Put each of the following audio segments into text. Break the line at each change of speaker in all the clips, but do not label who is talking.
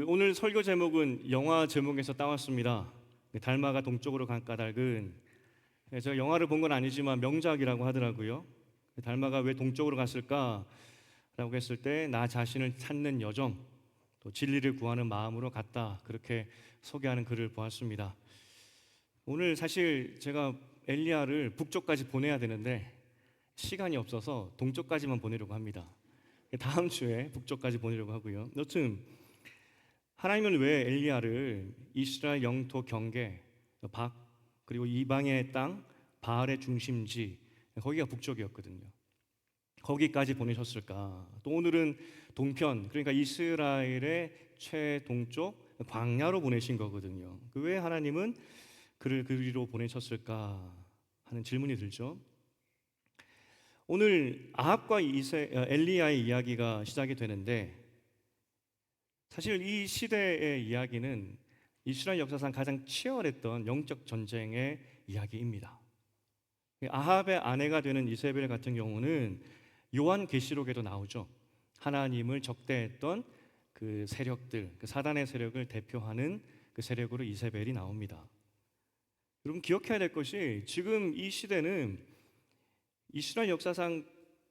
오늘 설교 제목은 영화 제목에서 따왔습니다. 달마가 동쪽으로 간 까닭은 제가 영화를 본 건 아니지만 명작이라고 하더라고요. 달마가 왜 동쪽으로 갔을까라고 했을 때 나 자신을 찾는 여정, 또 진리를 구하는 마음으로 갔다, 그렇게 소개하는 글을 보았습니다. 오늘 사실 제가 엘리야를 북쪽까지 보내야 되는데 시간이 없어서 동쪽까지만 보내려고 합니다. 다음 주에 북쪽까지 보내려고 하고요. 여튼 하나님은 왜 엘리야를 이스라엘 영토 경계 박, 그리고 이방의 땅 바알의 중심지, 거기가 북쪽이었거든요. 거기까지 보내셨을까? 또 오늘은 동편, 그러니까 이스라엘의 최동쪽 광야로 보내신 거거든요. 왜 하나님은 그를 그리로 보내셨을까 하는 질문이 들죠. 오늘 아합과 엘리야의 이야기가 시작이 되는데, 사실 이 시대의 이야기는 이스라엘 역사상 가장 치열했던 영적 전쟁의 이야기입니다. 아합의 아내가 되는 이세벨 같은 경우는 요한계시록에도 나오죠. 하나님을 적대했던 그 세력들, 그 사단의 세력을 대표하는 그 세력으로 이세벨이 나옵니다. 여러분 기억해야 될 것이, 지금 이 시대는 이스라엘 역사상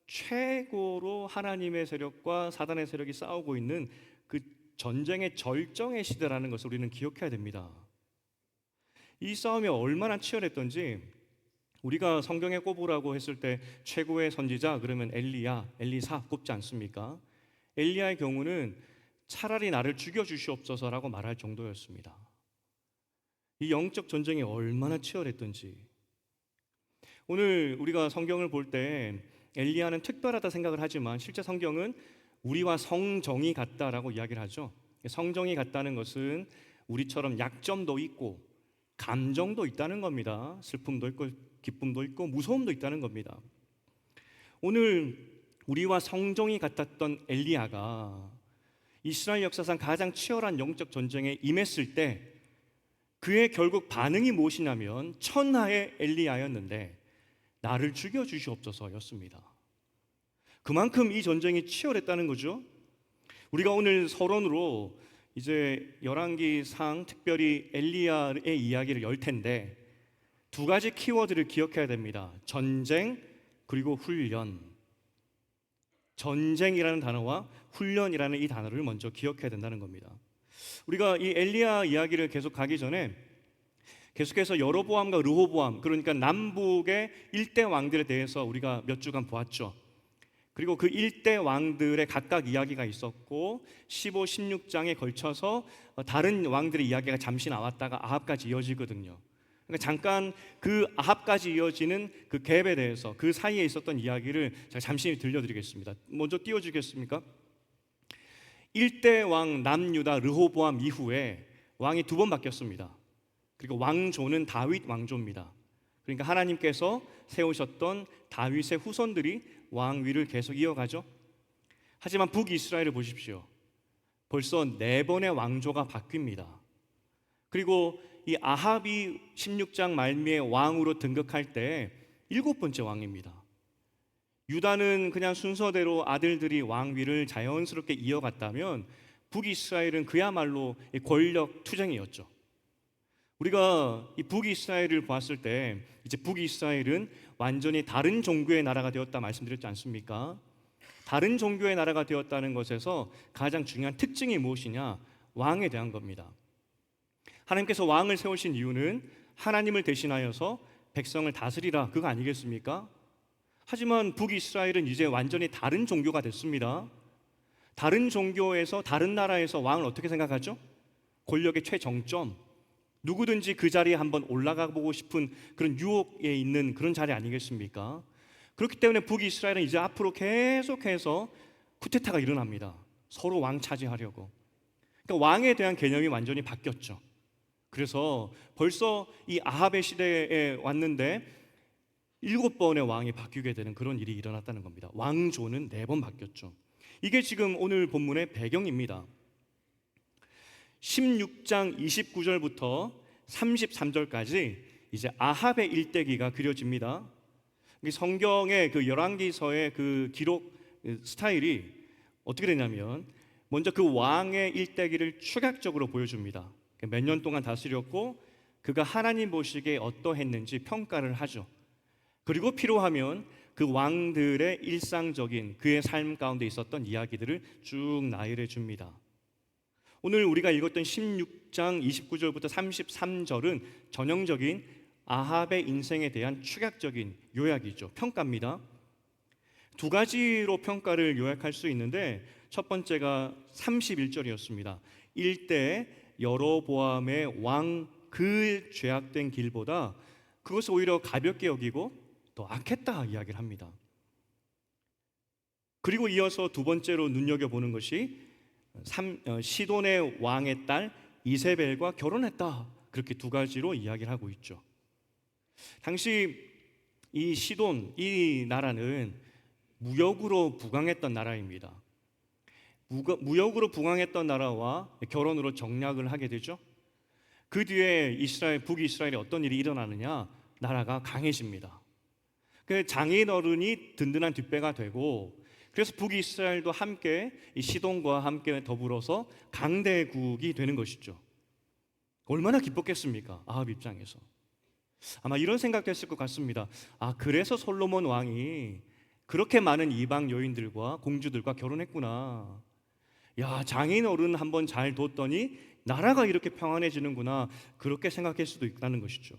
최고로 하나님의 세력과 사단의 세력이 싸우고 있는 그 전쟁의 절정의 시대라는 것을 우리는 기억해야 됩니다. 이 싸움이 얼마나 치열했던지, 우리가 성경에 꼽으라고 했을 때 최고의 선지자 그러면 엘리야, 엘리사 꼽지 않습니까? 엘리야의 경우는 차라리 나를 죽여주시옵소서라고 말할 정도였습니다. 이 영적 전쟁이 얼마나 치열했던지. 오늘 우리가 성경을 볼 때 엘리야는 특별하다 생각을 하지만 실제 성경은 우리와 성정이 같다라고 이야기를 하죠. 성정이 같다는 것은 우리처럼 약점도 있고 감정도 있다는 겁니다. 슬픔도 있고 기쁨도 있고 무서움도 있다는 겁니다. 오늘 우리와 성정이 같았던 엘리야가 이스라엘 역사상 가장 치열한 영적 전쟁에 임했을 때 그의 결국 반응이 무엇이냐면 천하의 엘리야였는데 나를 죽여주시옵소서였습니다. 그만큼 이 전쟁이 치열했다는 거죠. 우리가 오늘 서론으로 이제 열왕기상 특별히 엘리야의 이야기를 열 텐데 두 가지 키워드를 기억해야 됩니다. 전쟁 그리고 훈련. 전쟁이라는 단어와 훈련이라는 이 단어를 먼저 기억해야 된다는 겁니다. 우리가 이 엘리야 이야기를 계속 가기 전에 계속해서 여로보암과 르호보암, 그러니까 남북의 일대 왕들에 대해서 우리가 몇 주간 보았죠. 그리고 그 일대 왕들의 각각 이야기가 있었고 15, 16장에 걸쳐서 다른 왕들의 이야기가 잠시 나왔다가 아합까지 이어지거든요. 그러니까 잠깐 그 아합까지 이어지는 그 갭에 대해서, 그 사이에 있었던 이야기를 제가 잠시 들려드리겠습니다. 먼저 띄워주겠습니까? 일대 왕 남유다 르호보암 이후에 왕이 두 번 바뀌었습니다. 그리고 왕조는 다윗 왕조입니다. 그러니까 하나님께서 세우셨던 다윗의 후손들이 왕위를 계속 이어가죠. 하지만 북이스라엘을 보십시오. 벌써 4번의 왕조가 바뀝니다. 그리고 이 아합이 16장 말미에 왕으로 등극할 때 7번째 왕입니다. 유다는 그냥 순서대로 아들들이 왕위를 자연스럽게 이어갔다면 북이스라엘은 그야말로 권력 투쟁이었죠. 우리가 이 북이스라엘을 보았을 때 이제 북이스라엘은 완전히 다른 종교의 나라가 되었다 말씀드렸지 않습니까? 다른 종교의 나라가 되었다는 것에서 가장 중요한 특징이 무엇이냐? 왕에 대한 겁니다. 하나님께서 왕을 세우신 이유는 하나님을 대신하여서 백성을 다스리라, 그거 아니겠습니까? 하지만 북이스라엘은 이제 완전히 다른 종교가 됐습니다. 다른 종교에서, 다른 나라에서 왕을 어떻게 생각하죠? 권력의 최정점, 누구든지 그 자리에 한번 올라가 보고 싶은 그런 유혹에 있는 그런 자리 아니겠습니까? 그렇기 때문에 북이스라엘은 이제 앞으로 계속해서 쿠데타가 일어납니다. 서로 왕 차지하려고. 그러니까 왕에 대한 개념이 완전히 바뀌었죠. 그래서 벌써 이 아합의 시대에 왔는데 7번의 왕이 바뀌게 되는 그런 일이 일어났다는 겁니다. 왕조는 4번 바뀌었죠. 이게 지금 오늘 본문의 배경입니다. 16장 29절부터 33절까지 이제 아합의 일대기가 그려집니다. 성경의 그 열왕기서의 그 기록 스타일이 어떻게 되냐면 먼저 그 왕의 일대기를 추격적으로 보여줍니다. 몇 년 동안 다스렸고 그가 하나님 보시기에 어떠했는지 평가를 하죠. 그리고 필요하면 그 왕들의 일상적인 그의 삶 가운데 있었던 이야기들을 쭉 나열해 줍니다. 오늘 우리가 읽었던 16장 29절부터 33절은 전형적인 아합의 인생에 대한 축약적인 요약이죠. 평가입니다. 두 가지로 평가를 요약할 수 있는데 첫 번째가 31절이었습니다. 일대 여로보암의 왕 그 죄악된 길보다 그것을 오히려 가볍게 여기고 더 악했다 이야기를 합니다. 그리고 이어서 두 번째로 눈여겨보는 것이 시돈의 왕의 딸 이세벨과 결혼했다. 그렇게 두 가지로 이야기를 하고 있죠. 당시 이 시돈, 이 나라는 무역으로 부강했던 나라입니다. 무역으로 부강했던 나라와 결혼으로 정략을 하게 되죠. 그 뒤에 북이스라엘에 어떤 일이 일어나느냐? 나라가 강해집니다. 그 장인 어른이 든든한 뒷배가 되고, 그래서 북이스라엘도 함께 이 시돈과 함께 더불어서 강대국이 되는 것이죠. 얼마나 기뻤겠습니까? 아합 입장에서. 아마 이런 생각도 했을 것 같습니다. 그래서 솔로몬 왕이 그렇게 많은 이방 여인들과 공주들과 결혼했구나. 야, 장인 어른 한번 잘 뒀더니 나라가 이렇게 평안해지는구나. 그렇게 생각할 수도 있다는 것이죠.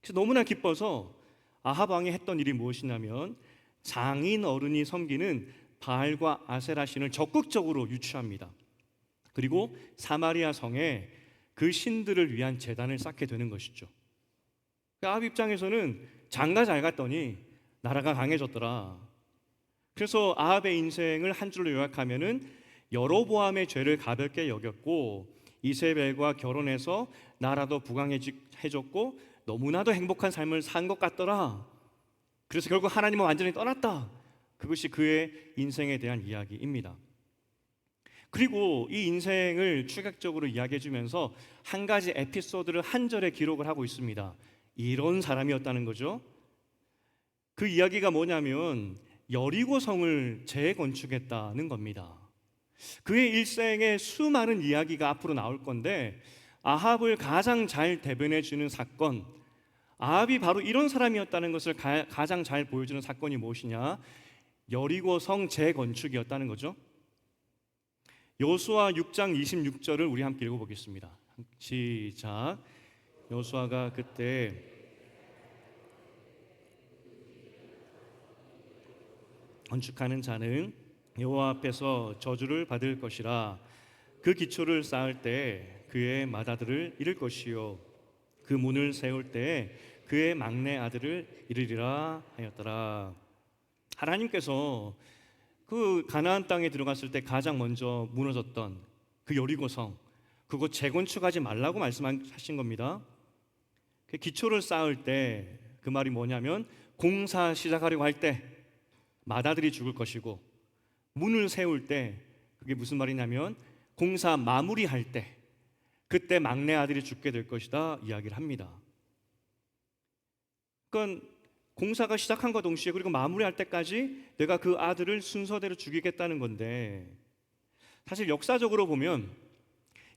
그래서 너무나 기뻐서 아합 왕이 했던 일이 무엇이냐면 장인 어른이 섬기는 바알과 아세라 신을 적극적으로 유치합니다. 그리고 사마리아 성에 그 신들을 위한 제단을 쌓게 되는 것이죠. 아합 입장에서는 장가 잘 갔더니 나라가 강해졌더라. 그래서 아합의 인생을 한 줄로 요약하면은 여로보암의 죄를 가볍게 여겼고 이세벨과 결혼해서 나라도 부강해졌고 너무나도 행복한 삶을 산 것 같더라. 그래서 결국 하나님은 완전히 떠났다. 그것이 그의 인생에 대한 이야기입니다. 그리고 이 인생을 추격적으로 이야기해 주면서 한 가지 에피소드를 한 절에 기록을 하고 있습니다. 이런 사람이었다는 거죠. 그 이야기가 뭐냐면 여리고 성을 재건축했다는 겁니다. 그의 일생에 수많은 이야기가 앞으로 나올 건데 아합을 가장 잘 대변해 주는 사건, 아합이 바로 이런 사람이었다는 것을 가장 잘 보여주는 사건이 무엇이냐? 여리고 성 재건축이었다는 거죠. 여호수아 6장 26절을 우리 함께 읽어보겠습니다. 시작. 여호수아가 그때 건축하는 자는 여호와 앞에서 저주를 받을 것이라. 그 기초를 쌓을 때 그의 맏아들을 잃을 것이요 그 문을 세울 때 그의 막내 아들을 잃으리라 하였더라. 하나님께서 그 가나안 땅에 들어갔을 때 가장 먼저 무너졌던 그 여리고성, 그거 재건축하지 말라고 말씀하신 겁니다. 그 기초를 쌓을 때 그 말이 뭐냐면 공사 시작하려고 할 때 맏아들이 죽을 것이고, 문을 세울 때 그게 무슨 말이냐면 공사 마무리할 때 그때 막내 아들이 죽게 될 것이다 이야기를 합니다. 그러니까 공사가 시작한과 동시에 그리고 마무리할 때까지 내가 그 아들을 순서대로 죽이겠다는 건데, 사실 역사적으로 보면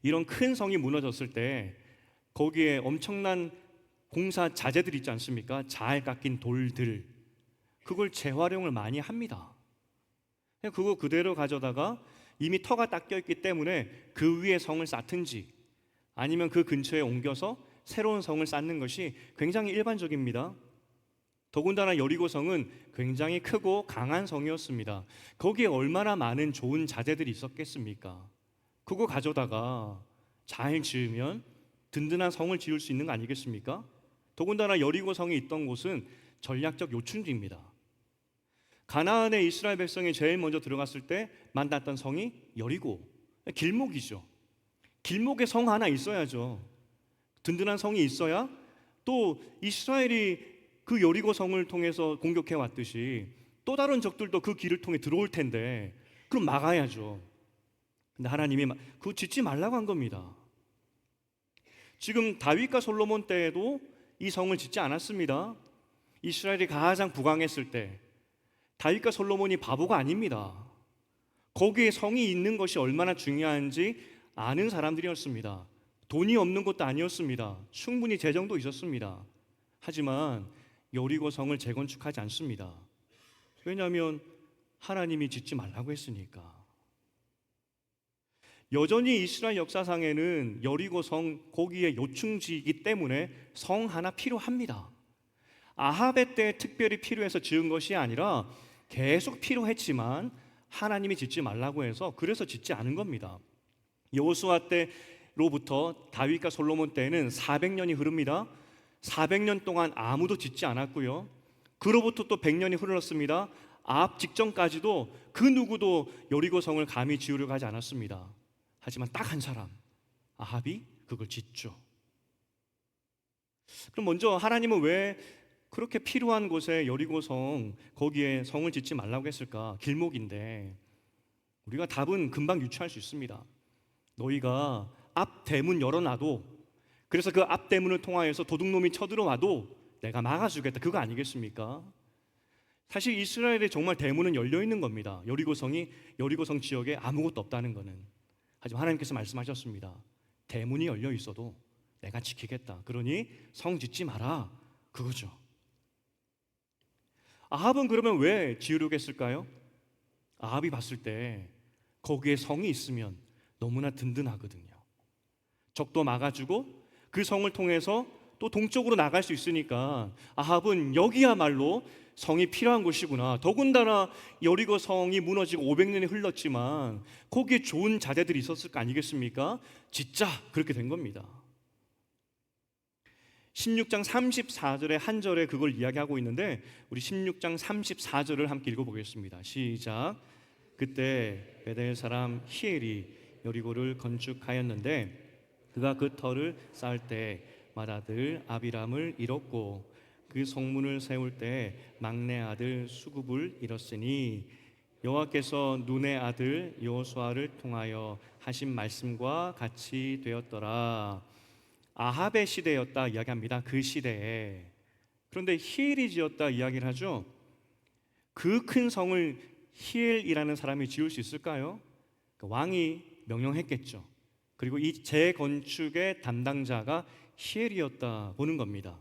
이런 큰 성이 무너졌을 때 거기에 엄청난 공사 자재들 있지 않습니까? 잘 깎인 돌들, 그걸 재활용을 많이 합니다. 그거 그대로 가져다가 이미 터가 닦여 있기 때문에 그 위에 성을 쌓든지 아니면 그 근처에 옮겨서 새로운 성을 쌓는 것이 굉장히 일반적입니다. 더군다나 여리고성은 굉장히 크고 강한 성이었습니다. 거기에 얼마나 많은 좋은 자재들이 있었겠습니까? 그거 가져다가 잘 지으면 든든한 성을 지을 수 있는 거 아니겠습니까? 더군다나 여리고성이 있던 곳은 전략적 요충지입니다. 가나안에 이스라엘 백성이 제일 먼저 들어갔을 때 만났던 성이 여리고, 길목이죠. 길목에 성 하나 있어야죠. 든든한 성이 있어야 또 이스라엘이 그 여리고 성을 통해서 공격해 왔듯이 또 다른 적들도 그 길을 통해 들어올 텐데 그럼 막아야죠. 근데 하나님이 그거 짓지 말라고 한 겁니다. 지금 다윗과 솔로몬 때에도 이 성을 짓지 않았습니다. 이스라엘이 가장 부강했을 때 다윗과 솔로몬이 바보가 아닙니다. 거기에 성이 있는 것이 얼마나 중요한지 아는 사람들이었습니다. 돈이 없는 것도 아니었습니다. 충분히 재정도 있었습니다. 하지만 여리고 성을 재건축하지 않습니다. 왜냐하면 하나님이 짓지 말라고 했으니까. 여전히 이스라엘 역사상에는 여리고 성 거기에 요충지이기 때문에 성 하나 필요합니다. 아합의 때 특별히 필요해서 지은 것이 아니라 계속 필요했지만 하나님이 짓지 말라고 해서 그래서 짓지 않은 겁니다. 여호수아 때로부터 다윗과 솔로몬 때에는 400년이 흐릅니다. 400년 동안 아무도 짓지 않았고요. 그로부터 또 100년이 흘렀습니다. 아합 직전까지도 그 누구도 여리고 성을 감히 지으려고 하지 않았습니다. 하지만 딱 한 사람, 아합이 그걸 짓죠. 그럼 먼저 하나님은 왜 그렇게 필요한 곳에 여리고 성 거기에 성을 짓지 말라고 했을까? 길목인데 우리가 답은 금방 유추할 수 있습니다. 너희가 앞 대문 열어놔도, 그래서 그 앞 대문을 통하여서 도둑놈이 쳐들어와도 내가 막아주겠다, 그거 아니겠습니까? 사실 이스라엘에 정말 대문은 열려 있는 겁니다. 여리고성 지역에 아무것도 없다는 것은. 하지만 하나님께서 말씀하셨습니다. 대문이 열려 있어도 내가 지키겠다. 그러니 성 짓지 마라, 그거죠. 아합은 그러면 왜 지으려고 했을까요? 아합이 봤을 때 거기에 성이 있으면 너무나 든든하거든요. 적도 막아주고 그 성을 통해서 또 동쪽으로 나갈 수 있으니까 아합은 여기야말로 성이 필요한 곳이구나. 더군다나 여리고 성이 무너지고 500년이 흘렀지만 거기에 좋은 자재들이 있었을 거 아니겠습니까? 짓자, 그렇게 된 겁니다. 16장 34절의 한 절에 그걸 이야기하고 있는데 우리 16장 34절을 함께 읽어보겠습니다. 시작. 그때 베델 사람 히엘이 여리고를 건축하였는데 그가 그 터를 쌓을 때 맏아들 아비람을 잃었고 그 성문을 세울 때 막내 아들 수굽을 잃었으니 여호와께서 눈의 아들 여호수아를 통하여 하신 말씀과 같이 되었더라. 아합의 시대였다 이야기합니다. 그 시대에. 그런데 히엘이 지었다 이야기를 하죠. 그 큰 성을 히엘이라는 사람이 지을 수 있을까요? 왕이 명령했겠죠. 그리고 이 재건축의 담당자가 히엘이었다 보는 겁니다.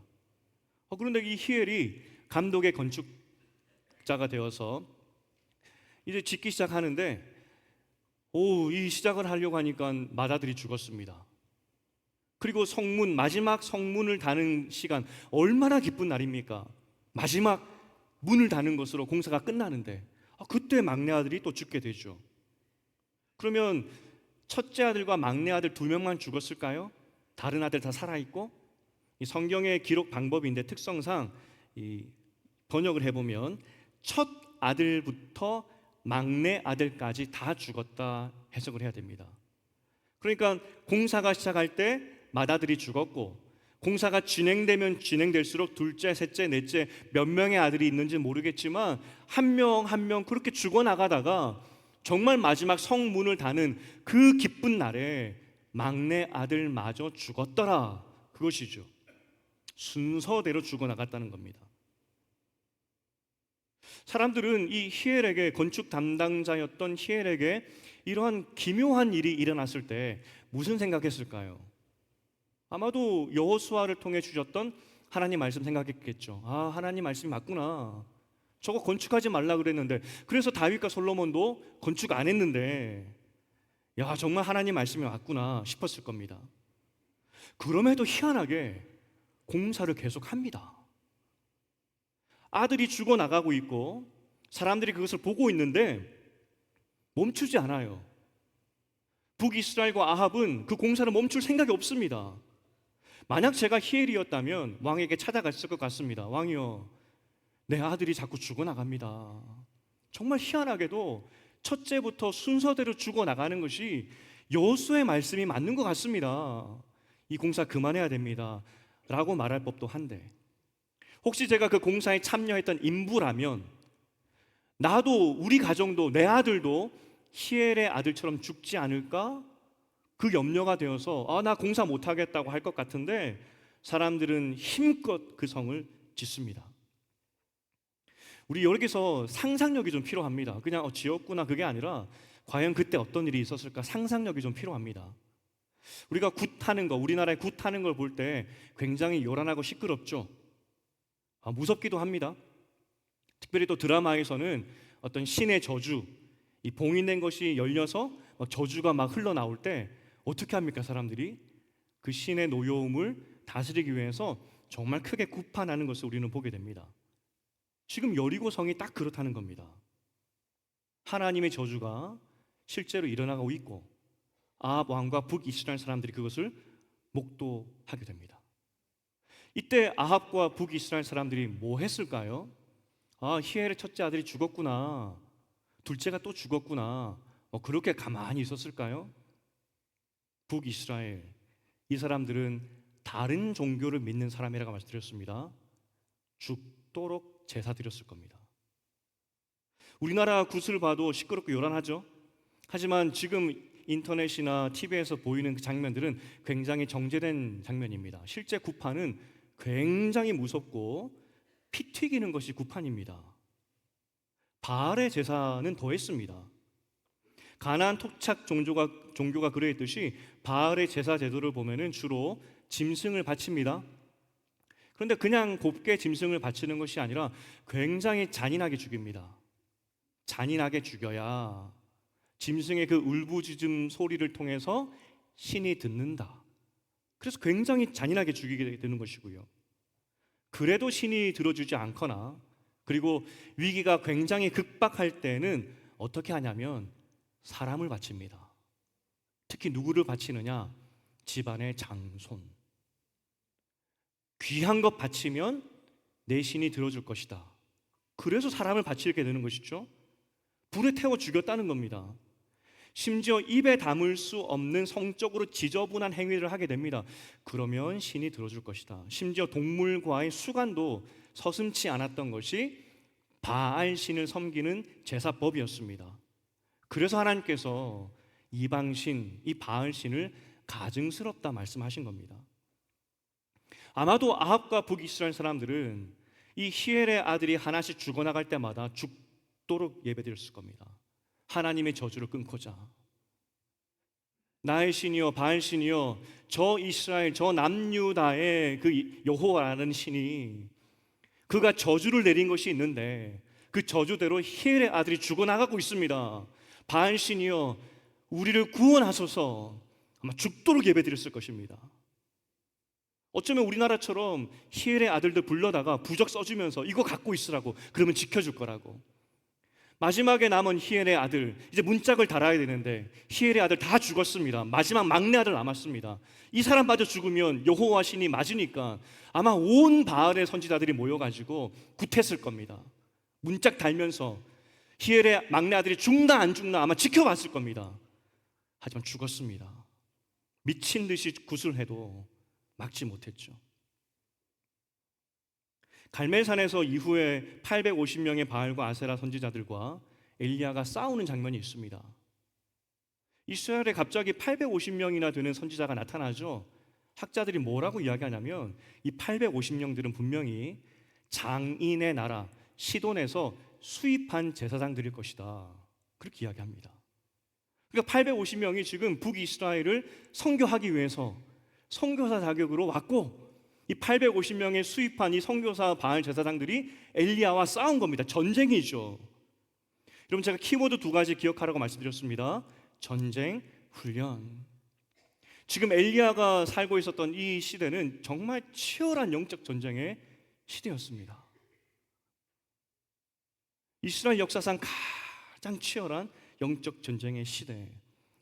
그런데 이 히엘이 감독의 건축자가 되어서 이제 짓기 시작하는데 이 시작을 하려고 하니까 맏아들이 죽었습니다. 그리고 마지막 성문을 다는 시간, 얼마나 기쁜 날입니까? 마지막 문을 다는 것으로 공사가 끝나는데 그때 막내 아들이 또 죽게 되죠. 그러면 첫째 아들과 막내 아들 2명만 죽었을까요? 다른 아들 다 살아있고? 이 성경의 기록 방법인데 특성상 이 번역을 해보면 첫 아들부터 막내 아들까지 다 죽었다 해석을 해야 됩니다. 그러니까 공사가 시작할 때 맏아들이 죽었고 공사가 진행되면 진행될수록 둘째, 셋째, 넷째 몇 명의 아들이 있는지 모르겠지만 한 명 한 명 그렇게 죽어나가다가 정말 마지막 성문을 다는 그 기쁜 날에 막내 아들마저 죽었더라, 그것이죠. 순서대로 죽어나갔다는 겁니다. 사람들은 이 히엘에게, 건축 담당자였던 히엘에게 이러한 기묘한 일이 일어났을 때 무슨 생각했을까요? 아마도 여호수아를 통해 주셨던 하나님 말씀 생각했겠죠. 하나님 말씀이 맞구나. 저거 건축하지 말라 그랬는데, 그래서 다윗과 솔로몬도 건축 안 했는데 정말 하나님 말씀이 맞구나 싶었을 겁니다. 그럼에도 희한하게 공사를 계속합니다. 아들이 죽어나가고 있고 사람들이 그것을 보고 있는데 멈추지 않아요. 북이스라엘과 아합은 그 공사를 멈출 생각이 없습니다. 만약 제가 히엘이었다면 왕에게 찾아갔을 것 같습니다. 왕이여, 내 아들이 자꾸 죽어나갑니다. 정말 희한하게도 첫째부터 순서대로 죽어나가는 것이 여호수아의 말씀이 맞는 것 같습니다. 이 공사 그만해야 됩니다 라고 말할 법도 한데, 혹시 제가 그 공사에 참여했던 인부라면 나도, 우리 가정도, 내 아들도 히엘의 아들처럼 죽지 않을까? 그 염려가 되어서 나 공사 못하겠다고 할 것 같은데 사람들은 힘껏 그 성을 짓습니다. 우리 여기서 상상력이 좀 필요합니다. 그냥 지었구나 그게 아니라 과연 그때 어떤 일이 있었을까 상상력이 좀 필요합니다. 우리가 굿하는 거, 우리나라의 굿하는 걸 볼 때 굉장히 요란하고 시끄럽죠. 무섭기도 합니다. 특별히 또 드라마에서는 어떤 신의 저주, 이 봉인된 것이 열려서 막 저주가 막 흘러나올 때 어떻게 합니까? 사람들이 그 신의 노여움을 다스리기 위해서 정말 크게 구판하는 것을 우리는 보게 됩니다. 지금 여리고성이 딱 그렇다는 겁니다. 하나님의 저주가 실제로 일어나고 있고 아합 왕과 북이스라엘 사람들이 그것을 목도하게 됩니다. 이때 아합과 북이스라엘 사람들이 뭐 했을까요? 히엘의 첫째 아들이 죽었구나, 둘째가 또 죽었구나, 그렇게 가만히 있었을까요? 북이스라엘, 이 사람들은 다른 종교를 믿는 사람이라고 말씀드렸습니다. 죽도록 제사 드렸을 겁니다. 우리나라 굿을 봐도 시끄럽고 요란하죠. 하지만 지금 인터넷이나 TV에서 보이는 그 장면들은 굉장히 정제된 장면입니다. 실제 굿판은 굉장히 무섭고 피 튀기는 것이 굿판입니다. 바알의 제사는 더했습니다. 가나안 토착 종교가 그러했듯이 바알의 제사 제도를 보면은 주로 짐승을 바칩니다. 그런데 그냥 곱게 짐승을 바치는 것이 아니라 굉장히 잔인하게 죽입니다. 잔인하게 죽여야 짐승의 그 울부짖음 소리를 통해서 신이 듣는다. 그래서 굉장히 잔인하게 죽이게 되는 것이고요. 그래도 신이 들어주지 않거나, 그리고 위기가 굉장히 급박할 때는 어떻게 하냐면 사람을 바칩니다. 특히 누구를 바치느냐? 집안의 장손. 귀한 것 바치면 내 신이 들어줄 것이다. 그래서 사람을 바치게 되는 것이죠. 불에 태워 죽였다는 겁니다. 심지어 입에 담을 수 없는 성적으로 지저분한 행위를 하게 됩니다. 그러면 신이 들어줄 것이다. 심지어 동물과의 수간도 서슴지 않았던 것이 바알 신을 섬기는 제사법이었습니다. 그래서 하나님께서 이방신, 이 바알 신을 가증스럽다 말씀하신 겁니다. 아마도 아합과 북이스라엘 사람들은 이 히엘의 아들이 하나씩 죽어나갈 때마다 죽도록 예배드렸을 겁니다. 하나님의 저주를 끊고자. 나의 신이여, 바알 신이여, 저 이스라엘, 저 남유다의 그 여호와라는 신이, 그가 저주를 내린 것이 있는데 그 저주대로 히엘의 아들이 죽어나가고 있습니다. 바알 신이여, 우리를 구원하소서. 아마 죽도록 예배드렸을 것입니다. 어쩌면 우리나라처럼 히엘의 아들들 불러다가 부적 써주면서 이거 갖고 있으라고, 그러면 지켜줄 거라고. 마지막에 남은 히엘의 아들, 이제 문짝을 달아야 되는데 히엘의 아들 다 죽었습니다. 마지막 막내 아들 남았습니다. 이 사람마저 죽으면 여호와 신이 맞으니까 아마 온 바알의 선지자들이 모여가지고 굿했을 겁니다. 문짝 달면서 히엘의 막내 아들이 죽나 안 죽나 아마 지켜봤을 겁니다. 하지만 죽었습니다. 미친 듯이 굿을 해도 막지 못했죠. 갈멜산에서 이후에 850명의 바알과 아세라 선지자들과 엘리야가 싸우는 장면이 있습니다. 이스라엘에 갑자기 850명이나 되는 선지자가 나타나죠. 학자들이 뭐라고 이야기하냐면 이 850명들은 분명히 장인의 나라 시돈에서 수입한 제사장들일 것이다, 그렇게 이야기합니다. 그러니까 850명이 지금 북이스라엘을 선교하기 위해서 선교사 자격으로 왔고, 이 850명의 수입한 이 선교사 바알 제사장들이 엘리야와 싸운 겁니다. 전쟁이죠. 여러분, 제가 키워드 2가지 기억하라고 말씀드렸습니다. 전쟁, 훈련. 지금 엘리야가 살고 있었던 이 시대는 정말 치열한 영적 전쟁의 시대였습니다. 이스라엘 역사상 가장 치열한 영적 전쟁의 시대,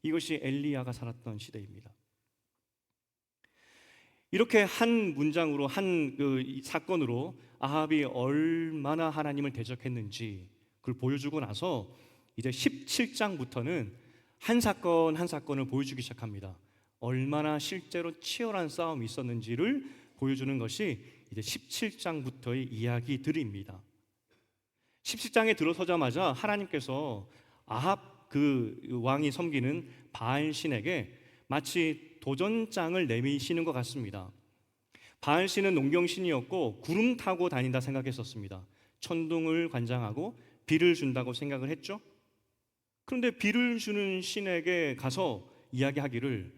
이것이 엘리야가 살았던 시대입니다. 이렇게 한 문장으로, 한 사건으로 아합이 얼마나 하나님을 대적했는지 그걸 보여주고 나서 이제 17장부터는 한 사건 한 사건을 보여주기 시작합니다. 얼마나 실제로 치열한 싸움이 있었는지를 보여주는 것이 이제 17장부터의 이야기들입니다. 17장에 들어서자마자 하나님께서 아합 그 왕이 섬기는 바알 신에게 마치 도전장을 내미시는 것 같습니다. 바알 신은 농경신이었고 구름 타고 다닌다 생각했었습니다. 천둥을 관장하고 비를 준다고 생각을 했죠. 그런데 비를 주는 신에게 가서 이야기하기를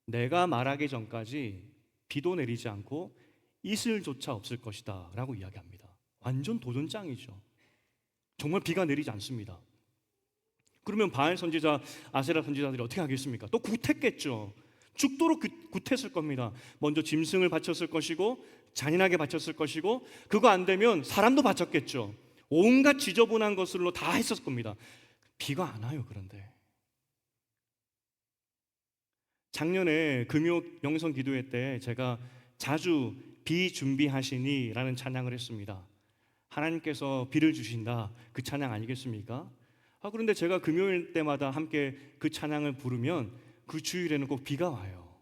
내가 말하기 전까지 비도 내리지 않고 이슬조차 없을 것이다 라고 이야기합니다. 완전 도전장이죠. 정말 비가 내리지 않습니다. 그러면 바알 선지자, 아세라 선지자들이 어떻게 하겠습니까? 또 구택겠죠. 죽도록 구택했을 겁니다. 먼저 짐승을 바쳤을 것이고 잔인하게 바쳤을 것이고, 그거 안 되면 사람도 바쳤겠죠. 온갖 지저분한 것으로 다 했었을 겁니다. 비가 안 와요. 그런데 작년에 금요 영성 기도회 때 제가 자주 비 준비하시니 라는 찬양을 했습니다. 하나님께서 비를 주신다, 그 찬양 아니겠습니까? 그런데 제가 금요일 때마다 함께 그 찬양을 부르면 그 주일에는 꼭 비가 와요.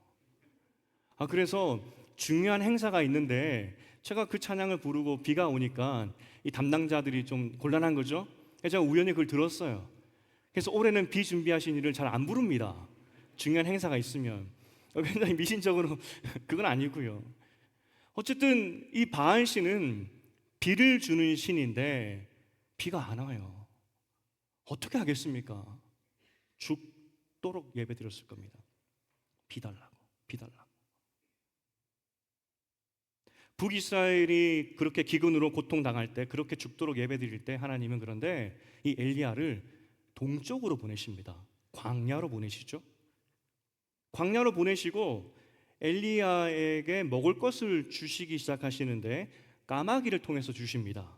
그래서 중요한 행사가 있는데 제가 그 찬양을 부르고 비가 오니까 이 담당자들이 좀 곤란한 거죠. 제가 우연히 그걸 들었어요. 그래서 올해는 비 준비하신 일을 잘 안 부릅니다. 중요한 행사가 있으면. 굉장히 미신적으로 그건 아니고요. 어쨌든 이 바알 신은 비를 주는 신인데 비가 안 와요. 어떻게 하겠습니까? 죽도록 예배드렸을 겁니다. 비 달라고, 비 달라고. 북이스라엘이 그렇게 기근으로 고통당할 때, 그렇게 죽도록 예배드릴 때 하나님은 그런데 이 엘리야를 동쪽으로 보내십니다. 광야로 보내시죠. 광야로 보내시고 엘리야에게 먹을 것을 주시기 시작하시는데 까마귀를 통해서 주십니다.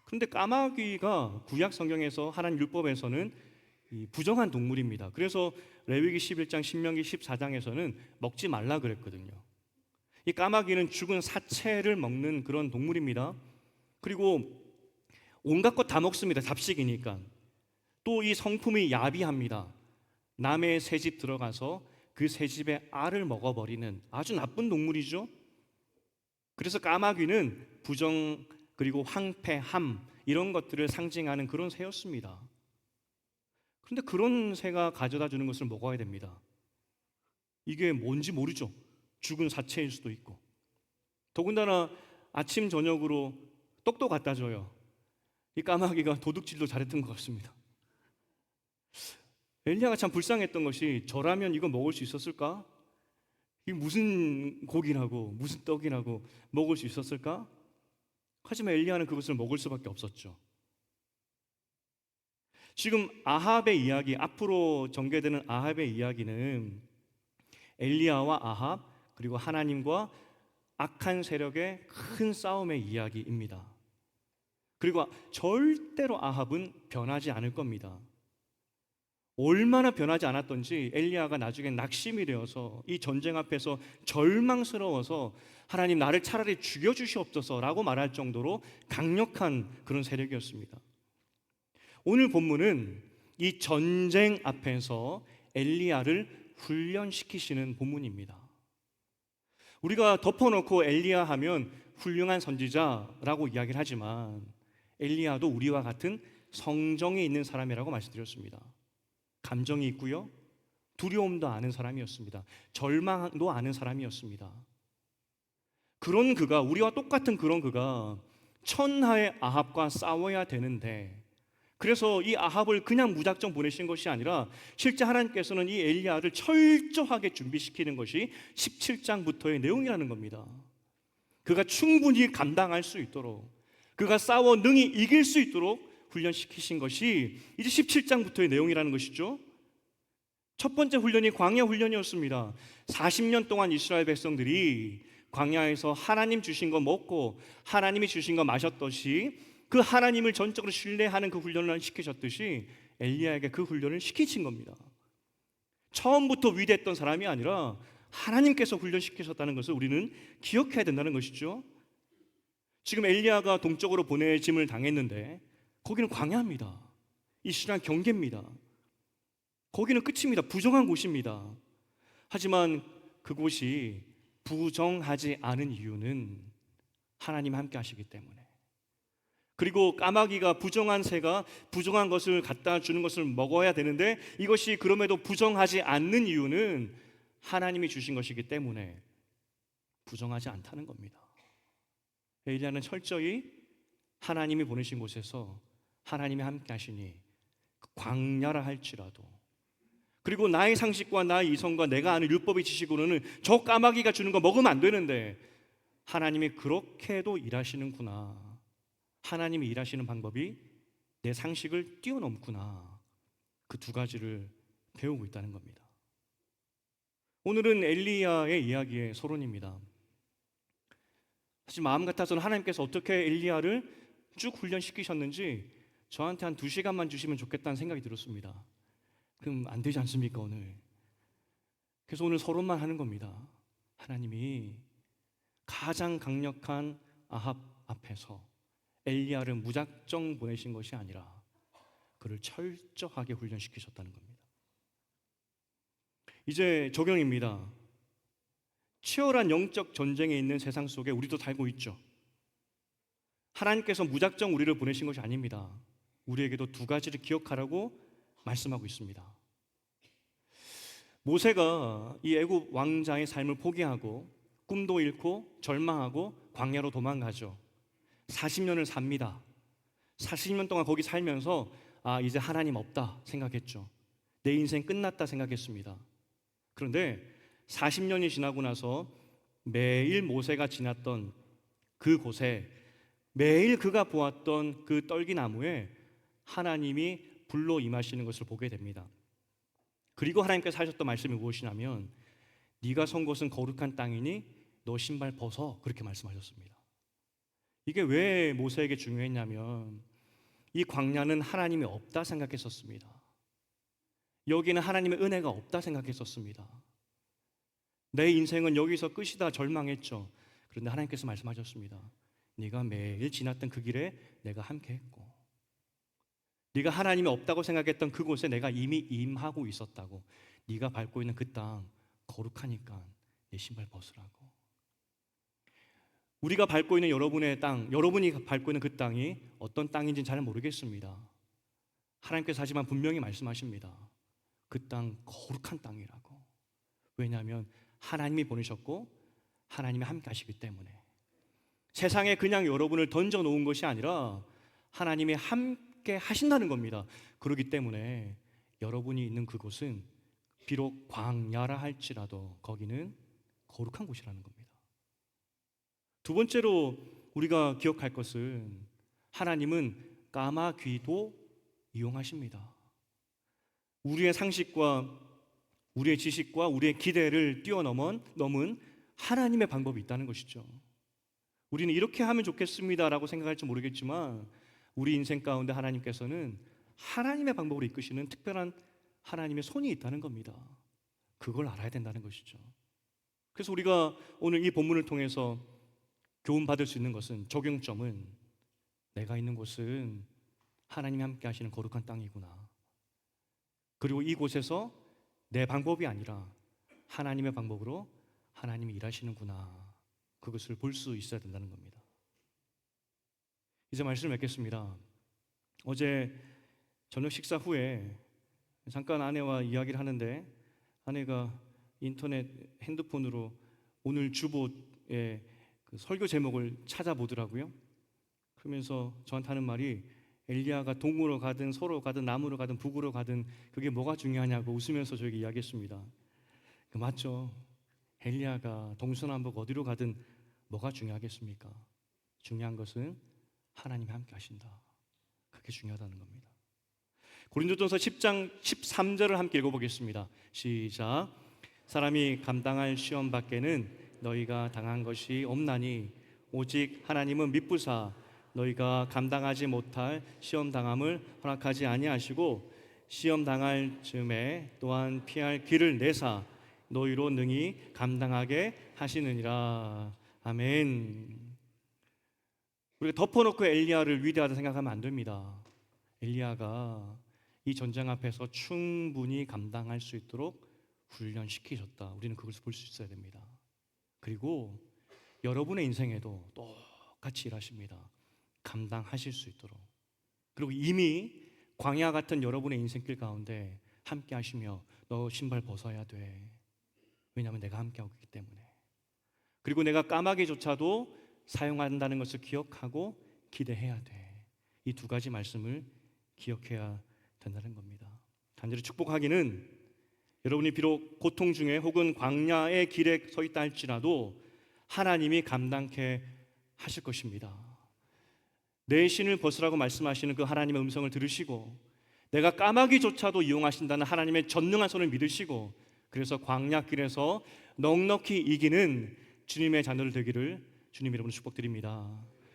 그런데 까마귀가 구약 성경에서 하나님 율법에서는 부정한 동물입니다. 그래서 레위기 11장, 신명기 14장에서는 먹지 말라 그랬거든요. 이 까마귀는 죽은 사체를 먹는 그런 동물입니다. 그리고 온갖 것 다 먹습니다. 잡식이니까. 또 이 성품이 야비합니다. 남의 새집 들어가서 그 새집의 알을 먹어버리는 아주 나쁜 동물이죠. 그래서 까마귀는 부정, 그리고 황폐함, 이런 것들을 상징하는 그런 새였습니다. 그런데 그런 새가 가져다 주는 것을 먹어야 됩니다. 이게 뭔지 모르죠. 죽은 사체일 수도 있고. 더군다나 아침 저녁으로 떡도 갖다 줘요. 이 까마귀가 도둑질도 잘했던 것 같습니다. 엘리야가 참 불쌍했던 것이, 저라면 이거 먹을 수 있었을까? 이게 무슨 고기라고, 무슨 떡이라고 먹을 수 있었을까? 하지만 엘리야는 그것을 먹을 수밖에 없었죠. 지금 아합의 이야기, 앞으로 전개되는 아합의 이야기는 엘리야와 아합, 그리고 하나님과 악한 세력의 큰 싸움의 이야기입니다. 그리고 절대로 아합은 변하지 않을 겁니다. 얼마나 변하지 않았던지 엘리야가 나중에 낙심이 되어서 이 전쟁 앞에서 절망스러워서 하나님, 나를 차라리 죽여주시옵소서라고 말할 정도로 강력한 그런 세력이었습니다. 오늘 본문은 이 전쟁 앞에서 엘리야를 훈련시키시는 본문입니다. 우리가 덮어놓고 엘리야 하면 훌륭한 선지자라고 이야기를 하지만 엘리야도 우리와 같은 성정이 있는 사람이라고 말씀드렸습니다. 감정이 있고요, 두려움도 아는 사람이었습니다. 절망도 아는 사람이었습니다. 그런 그가, 우리와 똑같은 그런 그가 천하의 아합과 싸워야 되는데, 그래서 이 아합을 그냥 무작정 보내신 것이 아니라 실제 하나님께서는 이 엘리야를 철저하게 준비시키는 것이 17장부터의 내용이라는 겁니다. 그가 충분히 감당할 수 있도록, 그가 싸워 능히 이길 수 있도록 훈련시키신 것이 이제 17장부터의 내용이라는 것이죠. 첫 번째 훈련이 광야 훈련이었습니다. 40년 동안 이스라엘 백성들이 광야에서 하나님 주신 거 먹고 하나님이 주신 거 마셨듯이, 그 하나님을 전적으로 신뢰하는 그 훈련을 시키셨듯이 엘리야에게 그 훈련을 시키신 겁니다. 처음부터 위대했던 사람이 아니라 하나님께서 훈련시키셨다는 것을 우리는 기억해야 된다는 것이죠. 지금 엘리야가 동쪽으로 보내짐을 당했는데 거기는 광야입니다. 이스라엘 경계입니다. 거기는 끝입니다. 부정한 곳입니다. 하지만 그곳이 부정하지 않은 이유는 하나님 함께 하시기 때문에, 그리고 까마귀가, 부정한 새가 부정한 것을 갖다 주는 것을 먹어야 되는데 이것이 그럼에도 부정하지 않는 이유는 하나님이 주신 것이기 때문에 부정하지 않다는 겁니다. 엘리야는 철저히 하나님이 보내신 곳에서 하나님이 함께 하시니 광야라 할지라도, 그리고 나의 상식과 나의 이성과 내가 아는 율법의 지식으로는 저 까마귀가 주는 거 먹으면 안 되는데 하나님이 그렇게도 일하시는구나. 하나님이 일하시는 방법이 내 상식을 뛰어넘구나. 그 두 가지를 배우고 있다는 겁니다. 오늘은 엘리야의 이야기의 서론입니다. 사실 마음 같아서는 하나님께서 어떻게 엘리야를 쭉 훈련시키셨는지 저한테 한 2시간만 주시면 좋겠다는 생각이 들었습니다. 그럼 안 되지 않습니까 오늘? 그래서 오늘 서론만 하는 겁니다. 하나님이 가장 강력한 아합 앞에서 엘리야를 무작정 보내신 것이 아니라 그를 철저하게 훈련시키셨다는 겁니다. 이제 적용입니다. 치열한 영적 전쟁에 있는 세상 속에 우리도 살고 있죠. 하나님께서 무작정 우리를 보내신 것이 아닙니다. 우리에게도 두 가지를 기억하라고 말씀하고 있습니다. 모세가 이 애굽 왕자의 삶을 포기하고 꿈도 잃고 절망하고 광야로 도망가죠. 40년을 삽니다. 40년 동안 거기 살면서 이제 하나님 없다 생각했죠. 내 인생 끝났다 생각했습니다. 그런데 40년이 지나고 나서 매일 모세가 지났던 그곳에, 매일 그가 보았던 그 떨기나무에 하나님이 불로 임하시는 것을 보게 됩니다. 그리고 하나님께서 하셨던 말씀이 무엇이냐면 네가 선 곳은 거룩한 땅이니 너 신발 벗어, 그렇게 말씀하셨습니다. 이게 왜 모세에게 중요했냐면 이 광야는 하나님이 없다 생각했었습니다. 여기는 하나님의 은혜가 없다 생각했었습니다. 내 인생은 여기서 끝이다 절망했죠. 그런데 하나님께서 말씀하셨습니다. 네가 매일 지났던 그 길에 내가 함께했고, 네가 하나님이 없다고 생각했던 그곳에 내가 이미 임하고 있었다고. 네가 밟고 있는 그 땅 거룩하니까 내 신발 벗으라고. 우리가 밟고 있는 여러분의 땅, 여러분이 밟고 있는 그 땅이 어떤 땅인지는 잘 모르겠습니다. 하나님께서 하지만 분명히 말씀하십니다. 그 땅 거룩한 땅이라고. 왜냐하면 하나님이 보내셨고 하나님이 함께 하시기 때문에. 세상에 그냥 여러분을 던져 놓은 것이 아니라 하나님이 함께 하신다는 겁니다. 그렇기 때문에 여러분이 있는 그곳은 비록 광야라 할지라도 거기는 거룩한 곳이라는 겁니다. 두 번째로 우리가 기억할 것은 하나님은 까마귀도 이용하십니다. 우리의 상식과 우리의 지식과 우리의 기대를 뛰어넘은 하나님의 방법이 있다는 것이죠. 우리는 이렇게 하면 좋겠습니다라고 생각할지 모르겠지만 우리 인생 가운데 하나님께서는 하나님의 방법으로 이끄시는 특별한 하나님의 손이 있다는 겁니다. 그걸 알아야 된다는 것이죠. 그래서 우리가 오늘 이 본문을 통해서 교훈 받을 수 있는 것은, 적용점은 내가 있는 곳은 하나님이 함께 하시는 거룩한 땅이구나. 그리고 이곳에서 내 방법이 아니라 하나님의 방법으로 하나님이 일하시는구나. 그것을 볼 수 있어야 된다는 겁니다. 이제 말씀을 맺겠습니다. 어제 저녁 식사 후에 잠깐 아내와 이야기를 하는데 아내가 인터넷 핸드폰으로 오늘 주보의 그 설교 제목을 찾아보더라고요. 그러면서 저한테 하는 말이 엘리야가 동으로 가든 서로 가든 남으로 가든 북으로 가든 그게 뭐가 중요하냐고 웃으면서 저에게 이야기했습니다. 맞죠. 엘리야가 동서남북 어디로 가든 뭐가 중요하겠습니까? 중요한 것은 하나님이 함께 하신다. 그게 중요하다는 겁니다. 고린도전서 10장 13절을 함께 읽어보겠습니다. 시작. 사람이 감당할 시험 밖에는 너희가 당한 것이 없나니 오직 하나님은 미쁘사 너희가 감당하지 못할 시험 당함을 허락하지 아니하시고 시험 당할 즈음에 또한 피할 길을 내사 너희로 능히 감당하게 하시느니라. 아멘. 우리가 덮어놓고 엘리야를 위대하다 생각하면 안 됩니다. 엘리야가 이 전쟁 앞에서 충분히 감당할 수 있도록 훈련시키셨다. 우리는 그것을 볼 수 있어야 됩니다. 그리고 여러분의 인생에도 똑같이 일하십니다. 감당하실 수 있도록. 그리고 이미 광야 같은 여러분의 인생길 가운데 함께 하시며 너 신발 벗어야 돼. 왜냐하면 내가 함께하고 있기 때문에. 그리고 내가 까마귀조차도 사용한다는 것을 기억하고 기대해야 돼. 이 두 가지 말씀을 기억해야 된다는 겁니다. 간절히 축복하기는 여러분이 비록 고통 중에 혹은 광야의 길에 서 있다 할지라도 하나님이 감당케 하실 것입니다. 내 신을 벗으라고 말씀하시는 그 하나님의 음성을 들으시고 내가 까마귀조차도 이용하신다는 하나님의 전능한 손을 믿으시고 그래서 광야길에서 넉넉히 이기는 주님의 자녀들 되기를 주님 이름으로 축복드립니다.